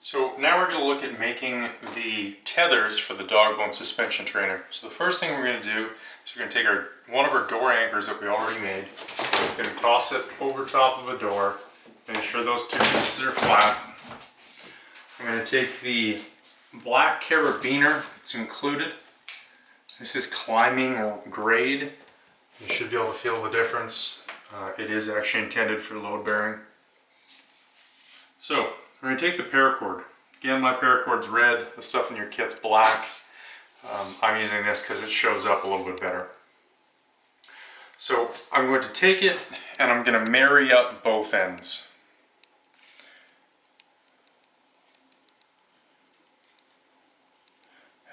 So now we're going to look at making the tethers for the DogBone suspension trainer. So the first thing we're going to do is we're going to take one of our door anchors that we already made, we're going to toss it over top of a door, make sure those two pieces are flat. I'm going to take the black carabiner that's included. This is climbing grade. You should be able to feel the difference. It is actually intended for load bearing. So we're going to take the paracord. Again, my paracord's red, the stuff in your kit's black. I'm using this because it shows up a little bit better. So I'm going to take it and I'm going to marry up both ends.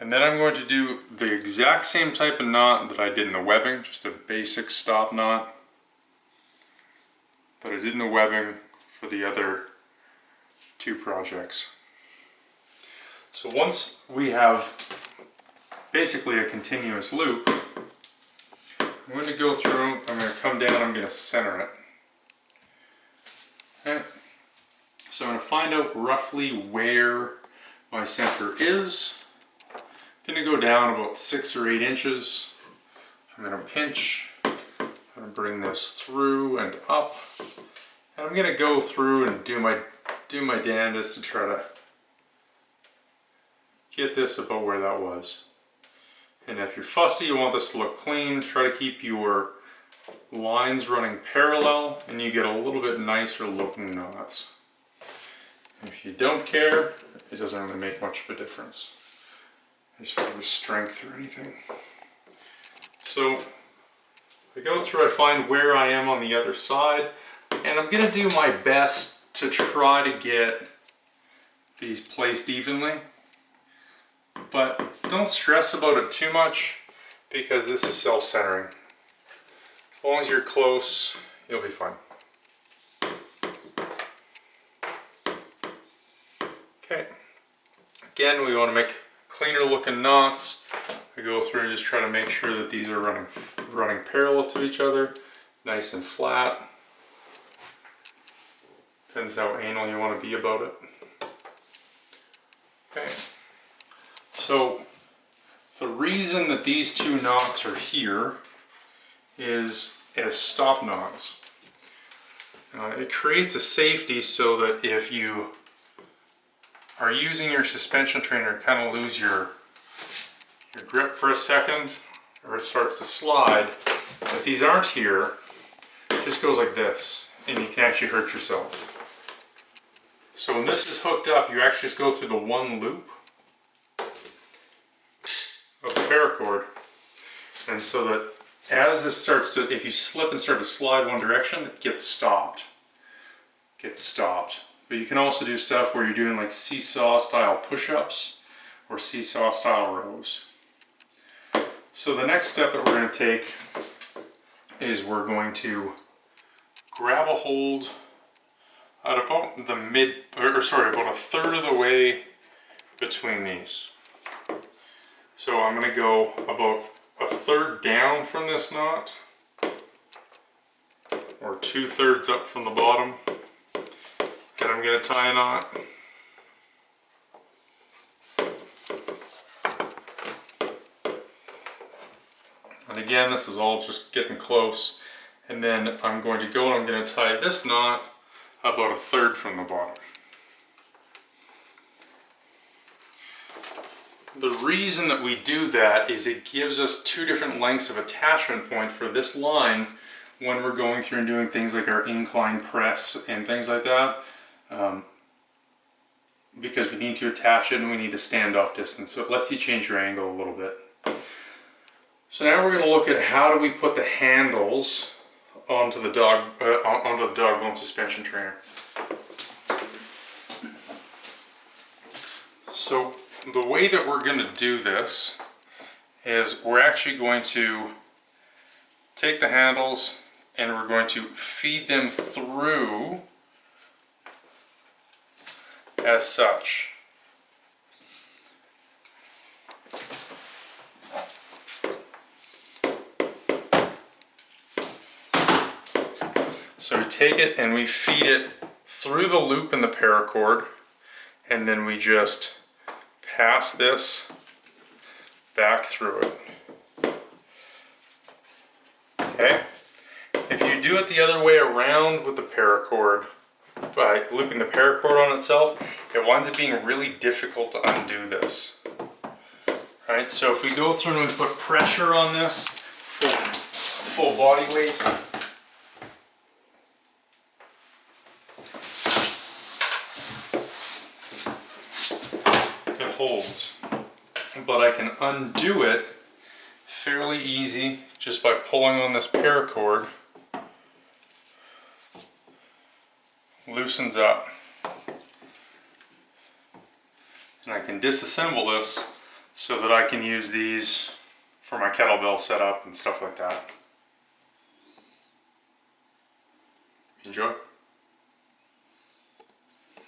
And then I'm going to do the exact same type of knot that I did in the webbing, just a basic stop knot that I did in the webbing for the other two projects. So once we have basically a continuous loop, I'm going to go through, I'm going to come down, I'm going to center it. Okay. So I'm going to find out roughly where my center is. I'm going to go down about 6 or 8 inches. I'm going to pinch, I'm going to bring this through and up, and I'm going to go through and do my damnedest to try to get this about where that was. And if you're fussy, you want this to look clean, try to keep your lines running parallel and you get a little bit nicer looking knots. If you don't care, it doesn't really make much of a difference as far as strength or anything. So I go through, I find where I am on the other side, and I'm going to do my best to try to get these placed evenly. But don't stress about it too much because this is self-centering. As long as you're close, you'll be fine. Okay. Again, we want to make cleaner looking knots. We go through and just try to make sure that these are running parallel to each other, nice and flat. Depends how anal you want to be about it. Okay. So the reason that these two knots are here is as stop knots. It creates a safety so that if you are using your suspension trainer, kind of lose your grip for a second, or it starts to slide. If these aren't here, it just goes like this, and you can actually hurt yourself. So when this is hooked up, you actually just go through the one loop of the paracord, and so that as this starts to, if you slip and start to slide one direction, it gets stopped. But you can also do stuff where you're doing like seesaw style push-ups or seesaw style rows. So the next step that we're going to take is we're going to grab a hold at about the about a third of the way between these. So I'm going to go about a third down from this knot, or 2/3 up from the bottom, and I'm going to tie a knot. And again, this is all just getting close. And then I'm going to go and I'm going to tie this knot about a third from the bottom. The reason that we do that is it gives us 2 different lengths of attachment point for this line when we're going through and doing things like our incline press and things like that. Because we need to attach it and we need a standoff distance. So it lets you change your angle a little bit. So now we're going to look at how do we put the handles onto the DogBone suspension trainer. So the way that we're going to do this is we're actually going to take the handles and we're going to feed them through as such. So we take it and we feed it through the loop in the paracord and then we just pass this back through it. Okay? If you do it the other way around with the paracord, by looping the paracord on itself, it winds up being really difficult to undo this. Right? So if we go through and we put pressure on this, full body weight, it holds. But I can undo it fairly easy just by pulling on this paracord. Loosens up. And I can disassemble this so that I can use these for my kettlebell setup and stuff like that. Enjoy.